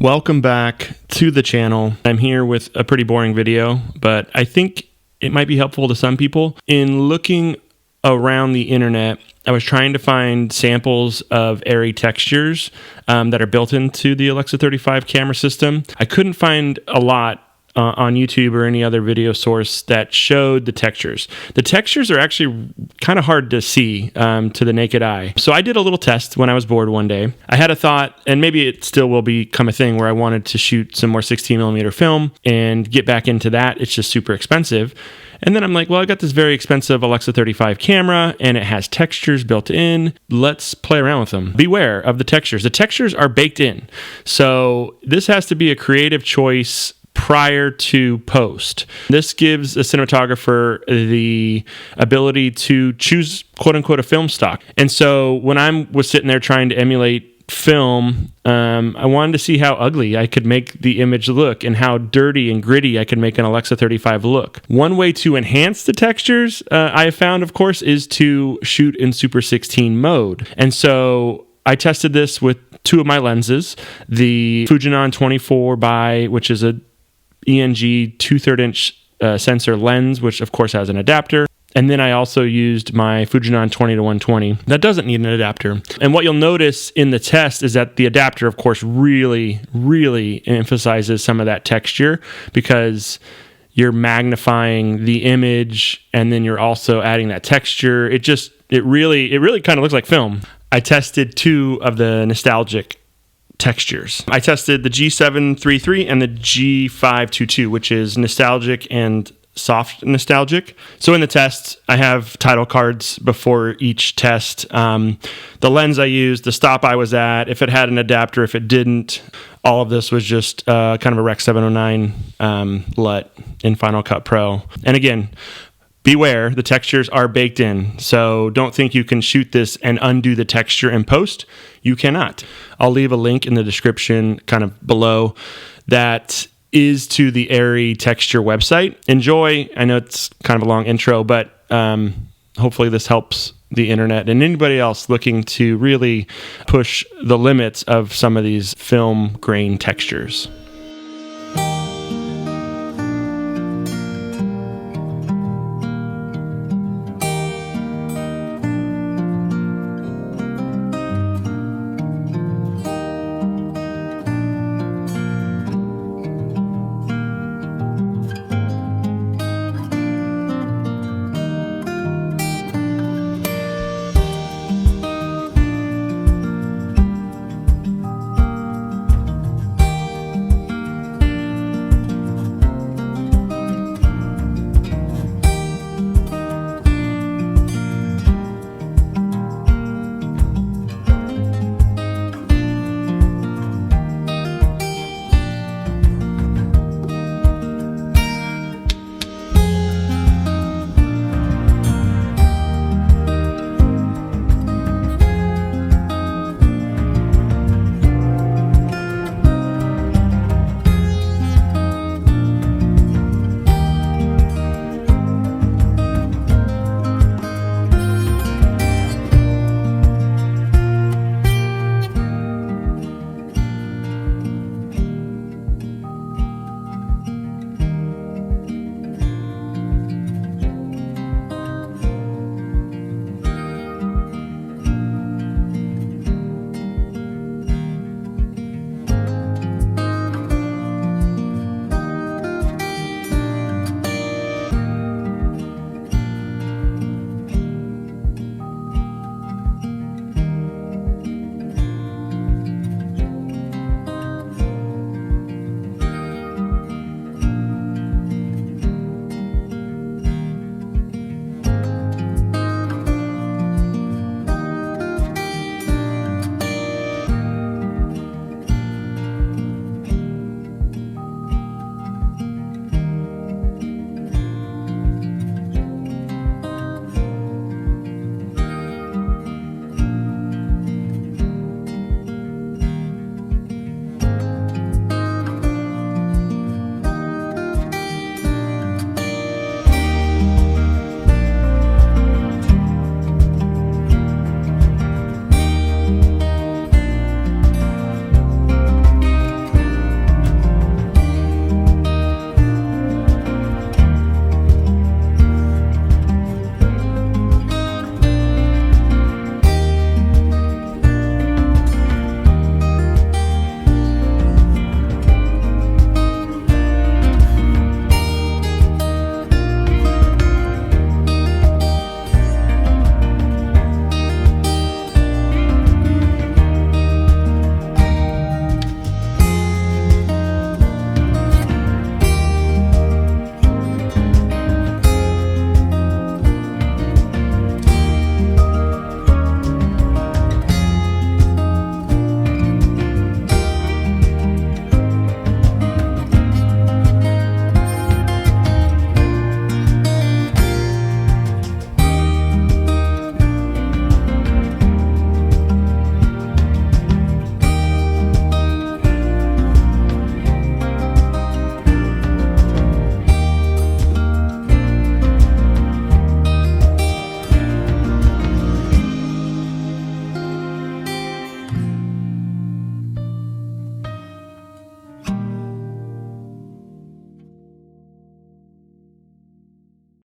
Welcome back to the channel. I'm here with a pretty boring video, but I think it might be helpful to some people. In looking around the internet, I was trying to find samples of Arri textures that are built into the Alexa 35 camera system. I couldn't find a lot on YouTube or any other video source that showed the textures. The textures are actually kind of hard to see to the naked eye. So I did a little test when I was bored one day. I had a thought, and maybe it still will become a thing, where I wanted to shoot some more 16mm film and get back into that. It's just super expensive. And then I'm like, well, I got this very expensive Alexa 35 camera and it has textures built in. Let's play around with them. Beware of the textures. The textures are baked in. So this has to be a creative choice prior to post. This gives a cinematographer the ability to choose quote unquote a film stock. And so when I was sitting there trying to emulate film, I wanted to see how ugly I could make the image look and how dirty and gritty I could make an Alexa 35 look. One way to enhance the textures, I have found, of course, is to shoot in Super 16 mode. And so I tested this with two of my lenses, the Fujinon 24x, which is a ENG 2/3 inch sensor lens, which of course has an adapter. And then I also used my Fujinon 20-120. That doesn't need an adapter. And what you'll notice in the test is that the adapter, of course, really emphasizes some of that texture, because you're magnifying the image and then you're also adding that texture. It really kind of looks like film. I tested two of the nostalgic textures. I tested the G733 and the G522, which is nostalgic and soft nostalgic. So in the test, I have title cards before each test. The lens I used, the stop I was at, if it had an adapter, if it didn't. All of this was just kind of a Rec 709 LUT in Final Cut Pro. And again, beware, the textures are baked in. So don't think you can shoot this and undo the texture in post. You cannot. I'll leave a link in the description kind of below that is to the Arri texture website. Enjoy. I know it's kind of a long intro, but hopefully this helps the internet and anybody else looking to really push the limits of some of these film grain textures.